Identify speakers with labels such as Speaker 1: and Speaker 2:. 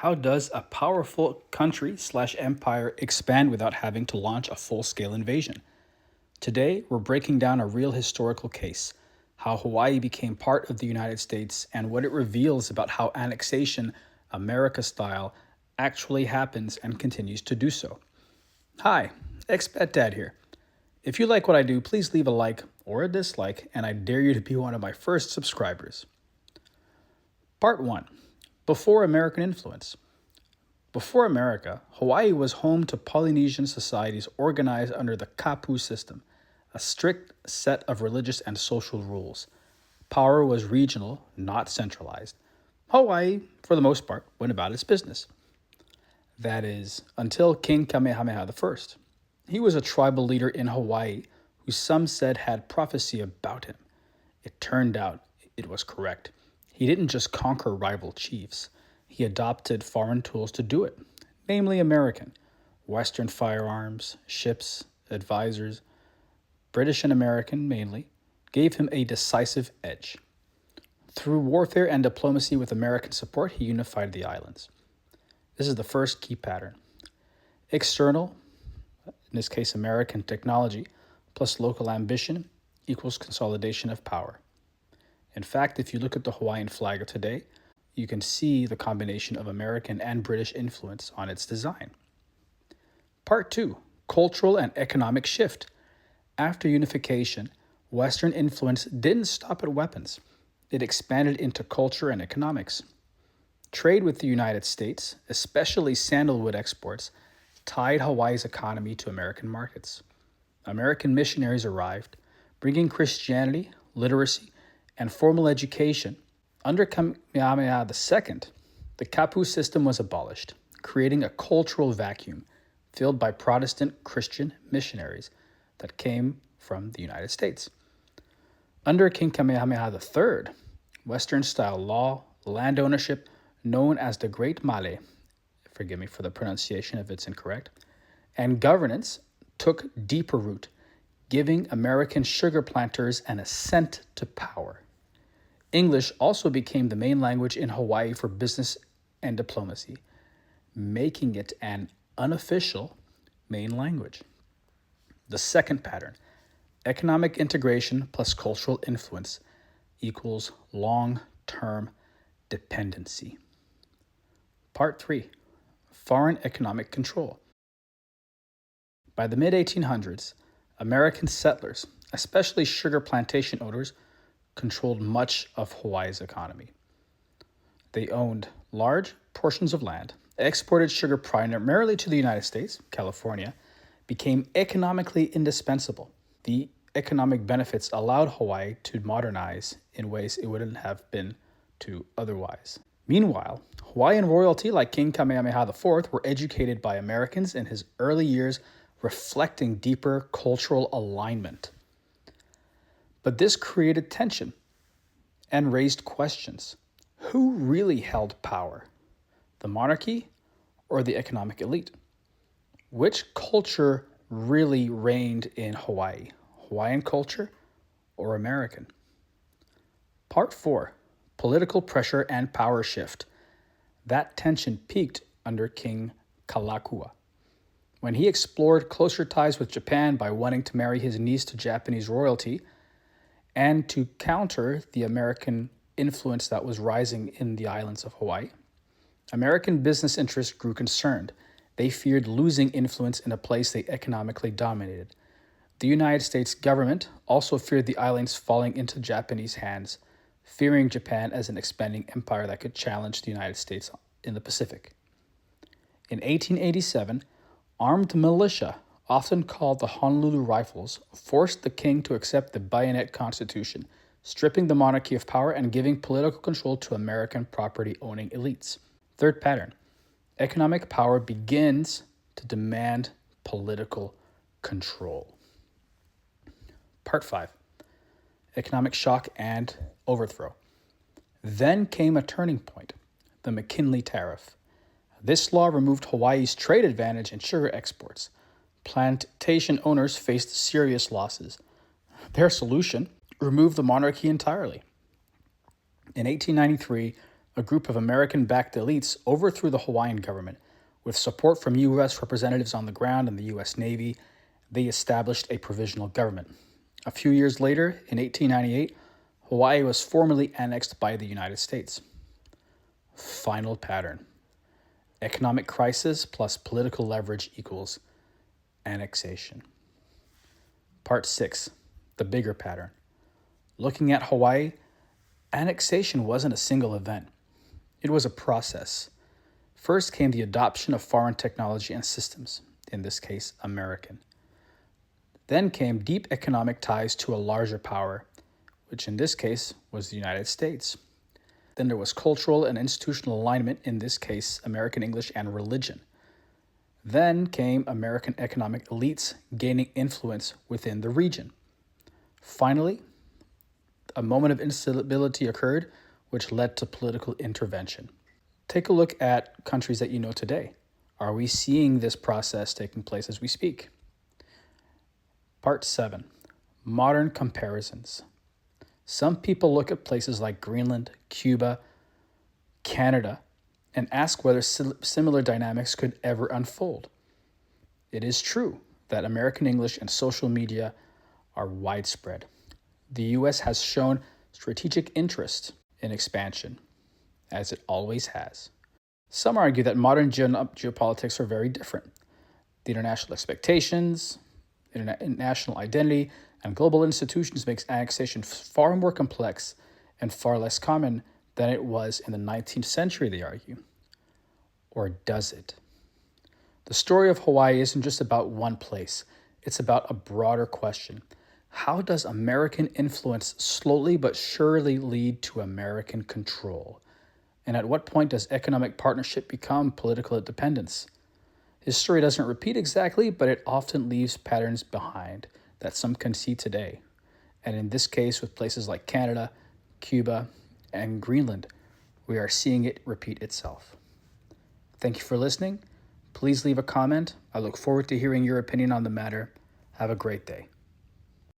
Speaker 1: How does a powerful country/empire expand without having to launch a full-scale invasion? Today, we're breaking down a real historical case, how Hawaii became part of the United States and what it reveals about how annexation, America style, actually happens and continues to do so. Hi, Expat Dad here. If you like what I do, please leave a like or a dislike, and I dare you to be one of my first subscribers. Part 1. Before American influence. Before America, Hawaii was home to Polynesian societies organized under the kapu system, a strict set of religious and social rules. Power was regional, not centralized. Hawaii, for the most part, went about its business. That is, until King Kamehameha I. He was a tribal leader in Hawaii who some said had prophecy about him. It turned out it was correct. He didn't just conquer rival chiefs. He adopted foreign tools to do it, namely American, Western firearms, ships, advisors, British and American mainly, gave him a decisive edge. Through warfare and diplomacy with American support, he unified the islands. This is the first key pattern. External, in this case American technology, plus local ambition equals consolidation of power. In fact, if you look at the Hawaiian flag of today, you can see the combination of American and British influence on its design. Part 2. Cultural and economic shift. After unification, Western influence didn't stop at weapons. It expanded into culture and economics. Trade with the United States, especially sandalwood exports, tied Hawaii's economy to American markets. American missionaries arrived, bringing Christianity, literacy, and formal education. Under Kamehameha II, the kapu system was abolished, creating a cultural vacuum filled by Protestant Christian missionaries that came from the United States. Under King Kamehameha III, Western-style law, land ownership, known as the Great Male, forgive me for the pronunciation if it's incorrect, and governance took deeper root, giving American sugar planters an ascent to power. English also became the main language in Hawaii for business and diplomacy, making it an unofficial main language. The second pattern, economic integration plus cultural influence equals long-term dependency. Part 3, foreign economic control. By the mid-1800s, American settlers, especially sugar plantation owners, controlled much of Hawaii's economy. They owned large portions of land, exported sugar primarily to the United States, California, became economically indispensable. The economic benefits allowed Hawaii to modernize in ways it wouldn't have been to otherwise. Meanwhile, Hawaiian royalty like King Kamehameha IV were educated by Americans in his early years, reflecting deeper cultural alignment. But this created tension and raised questions. Who really held power? The monarchy or the economic elite? Which culture really reigned in Hawaii? Hawaiian culture or American? Part 4. Political pressure and power shift. That tension peaked under King Kalakua, when he explored closer ties with Japan by wanting to marry his niece to Japanese royalty and to counter the American influence that was rising in the islands of Hawaii. American business interests grew concerned. They feared losing influence in a place they economically dominated. The United States government also feared the islands falling into Japanese hands, fearing Japan as an expanding empire that could challenge the United States in the Pacific. In 1887, armed militia, often called the Honolulu Rifles, forced the king to accept the Bayonet Constitution, stripping the monarchy of power and giving political control to American property-owning elites. Third pattern, economic power begins to demand political control. Part 5, economic shock and overthrow. Then came a turning point, the McKinley Tariff. This law removed Hawaii's trade advantage in sugar exports. Plantation owners faced serious losses. Their solution, remove the monarchy entirely. In 1893, a group of American-backed elites overthrew the Hawaiian government. With support from U.S. representatives on the ground and the U.S. Navy, they established a provisional government. A few years later, in 1898, Hawaii was formally annexed by the United States. Final pattern. Economic crisis plus political leverage equals annexation. Part 6. The bigger pattern. Looking at Hawaii, annexation wasn't a single event. It was a process. First came the adoption of foreign technology and systems, in this case, American. Then came deep economic ties to a larger power, which in this case was the United States. Then there was cultural and institutional alignment, in this case, American English and religion. Then came American economic elites gaining influence within the region. Finally, a moment of instability occurred, which led to political intervention. Take a look at countries that you know today. Are we seeing this process taking place as we speak? Part 7. Modern comparisons. Some people look at places like Greenland, Cuba, Canada, and ask whether similar dynamics could ever unfold. It is true that American English and social media are widespread. The U.S. has shown strategic interest in expansion, as it always has. Some argue that modern geopolitics are very different. The international expectations, national identity, and global institutions makes annexation far more complex and far less common than it was in the 19th century, they argue. Or does it? The story of Hawaii isn't just about one place. It's about a broader question. How does American influence slowly but surely lead to American control? And at what point does economic partnership become political independence? History doesn't repeat exactly, but it often leaves patterns behind that some can see today. And in this case, with places like Canada, Cuba, and Greenland, we are seeing it repeat itself. Thank you for listening. Please leave a comment. I look forward to hearing your opinion on the matter. Have a great day.